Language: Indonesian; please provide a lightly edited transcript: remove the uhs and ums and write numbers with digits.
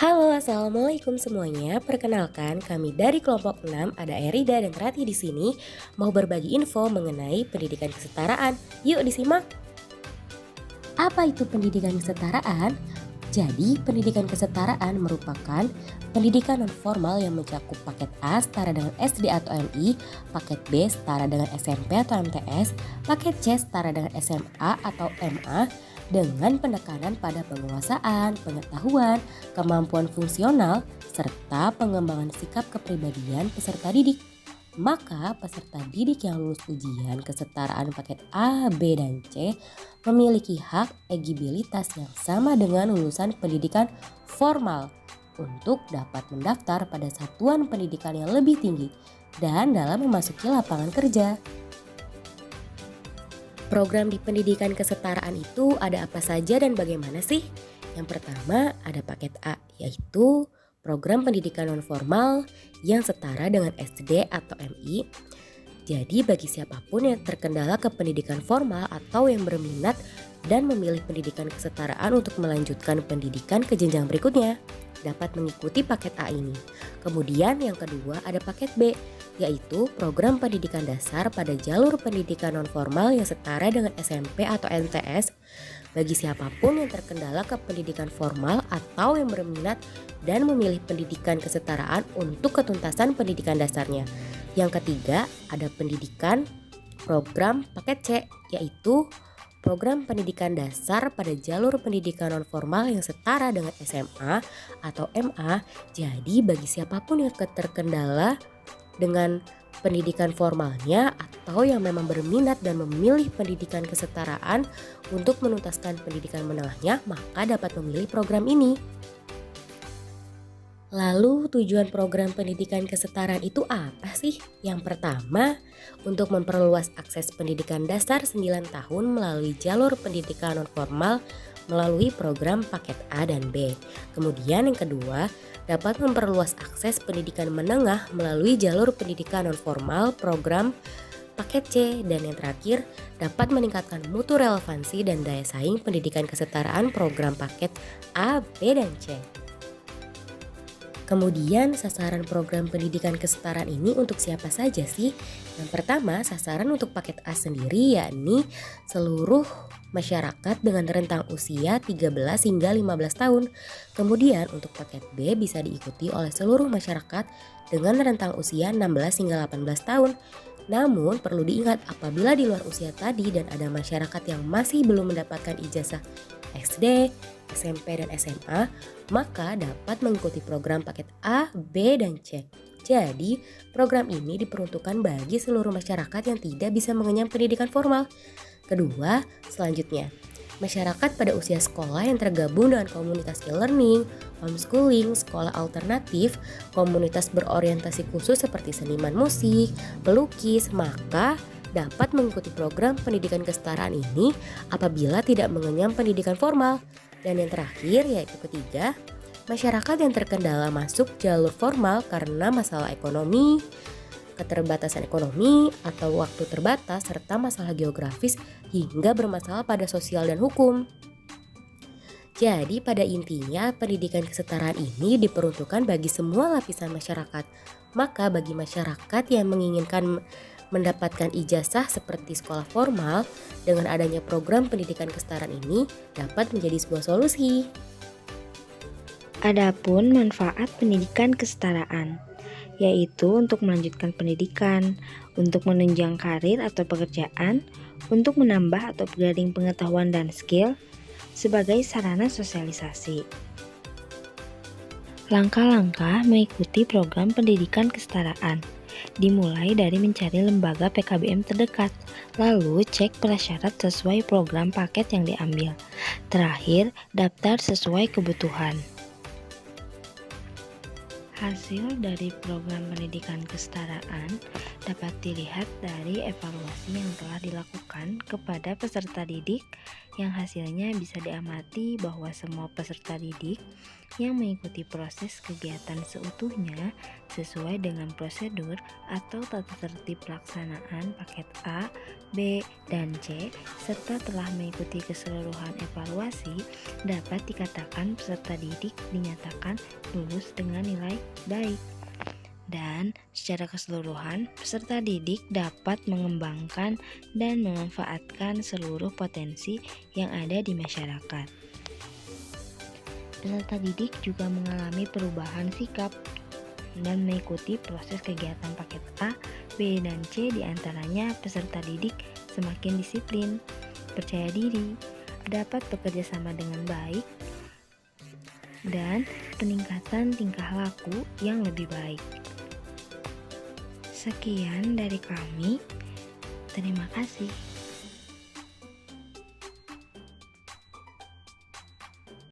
Halo, assalamualaikum semuanya. Perkenalkan, kami dari kelompok 6 ada Erida dan Rati di sini mau berbagi info mengenai pendidikan kesetaraan. Yuk disimak. Apa itu pendidikan kesetaraan? Jadi, pendidikan kesetaraan merupakan pendidikan non-formal yang mencakup paket A setara dengan SD atau MI, paket B setara dengan SMP atau MTS, paket C setara dengan SMA atau MA, dengan penekanan pada penguasaan, pengetahuan, kemampuan fungsional, serta pengembangan sikap kepribadian peserta didik. Maka peserta didik yang lulus ujian kesetaraan paket A, B, dan C memiliki hak eligibilitas yang sama dengan lulusan pendidikan formal untuk dapat mendaftar pada satuan pendidikan yang lebih tinggi dan dalam memasuki lapangan kerja. Program di pendidikan kesetaraan itu ada apa saja dan bagaimana sih? Yang pertama ada paket A, yaitu program pendidikan nonformal yang setara dengan SD atau MI. Jadi bagi siapapun yang terkendala ke pendidikan formal atau yang berminat dan memilih pendidikan kesetaraan untuk melanjutkan pendidikan ke jenjang berikutnya dapat mengikuti paket A ini. Kemudian yang kedua ada paket B, yaitu program pendidikan dasar pada jalur pendidikan nonformal yang setara dengan SMP atau MTS bagi siapapun yang terkendala ke pendidikan formal atau yang berminat dan memilih pendidikan kesetaraan untuk ketuntasan pendidikan dasarnya. Yang ketiga ada pendidikan program paket C, yaitu program pendidikan dasar pada jalur pendidikan nonformal yang setara dengan SMA atau MA. Jadi bagi siapapun yang terkendala dengan pendidikan formalnya atau yang memang berminat dan memilih pendidikan kesetaraan untuk menuntaskan pendidikan menengahnya, maka dapat memilih program ini. Lalu tujuan program pendidikan kesetaraan itu apa sih? Yang pertama, untuk memperluas akses pendidikan dasar 9 tahun melalui jalur pendidikan nonformal melalui program paket A dan B. Kemudian yang kedua, dapat memperluas akses pendidikan menengah melalui jalur pendidikan nonformal program paket C. Dan yang terakhir, dapat meningkatkan mutu relevansi dan daya saing pendidikan kesetaraan program paket A, B, dan C. Kemudian sasaran program pendidikan kesetaraan ini untuk siapa saja sih? Yang pertama, sasaran untuk paket A sendiri yakni seluruh masyarakat dengan rentang usia 13 hingga 15 tahun. Kemudian untuk paket B bisa diikuti oleh seluruh masyarakat dengan rentang usia 16 hingga 18 tahun. Namun perlu diingat apabila di luar usia tadi dan ada masyarakat yang masih belum mendapatkan ijazah SD, SMP, dan SMA, maka dapat mengikuti program paket A, B, dan C. Jadi, program ini diperuntukkan bagi seluruh masyarakat yang tidak bisa mengenyam pendidikan formal. Kedua, selanjutnya, masyarakat pada usia sekolah yang tergabung dengan komunitas e-learning, homeschooling, sekolah alternatif, komunitas berorientasi khusus seperti seniman musik, pelukis, maka dapat mengikuti program pendidikan kesetaraan ini apabila tidak mengenyam pendidikan formal. Dan yang terakhir yaitu ketiga, masyarakat yang terkendala masuk jalur formal karena masalah ekonomi, keterbatasan ekonomi atau waktu terbatas serta masalah geografis hingga bermasalah pada sosial dan hukum. Jadi pada intinya pendidikan kesetaraan ini diperuntukkan bagi semua lapisan masyarakat. Maka bagi masyarakat yang menginginkan mendapatkan ijazah seperti sekolah formal, dengan adanya program pendidikan kesetaraan ini dapat menjadi sebuah solusi. Adapun manfaat pendidikan kesetaraan, yaitu untuk melanjutkan pendidikan, untuk menunjang karir atau pekerjaan, untuk menambah atau upgrading pengetahuan dan skill, sebagai sarana sosialisasi. Langkah-langkah mengikuti program pendidikan kesetaraan dimulai dari mencari lembaga PKBM terdekat, lalu cek prasyarat sesuai program paket yang diambil. Terakhir, daftar sesuai kebutuhan. Hasil dari program pendidikan kesetaraan dapat dilihat dari evaluasi yang telah dilakukan kepada peserta didik yang hasilnya bisa diamati bahwa semua peserta didik yang mengikuti proses kegiatan seutuhnya sesuai dengan prosedur atau tata tertib pelaksanaan paket A, B, dan C, serta telah mengikuti keseluruhan evaluasi, dapat dikatakan peserta didik dinyatakan lulus dengan nilai baik. Dan secara keseluruhan, peserta didik dapat mengembangkan dan memanfaatkan seluruh potensi yang ada di masyarakat. Peserta didik juga mengalami perubahan sikap dan mengikuti proses kegiatan paket A, B, dan C. Diantaranya peserta didik semakin disiplin, percaya diri, dapat bekerja sama dengan baik, dan peningkatan tingkah laku yang lebih baik. Sekian dari kami. Terima kasih.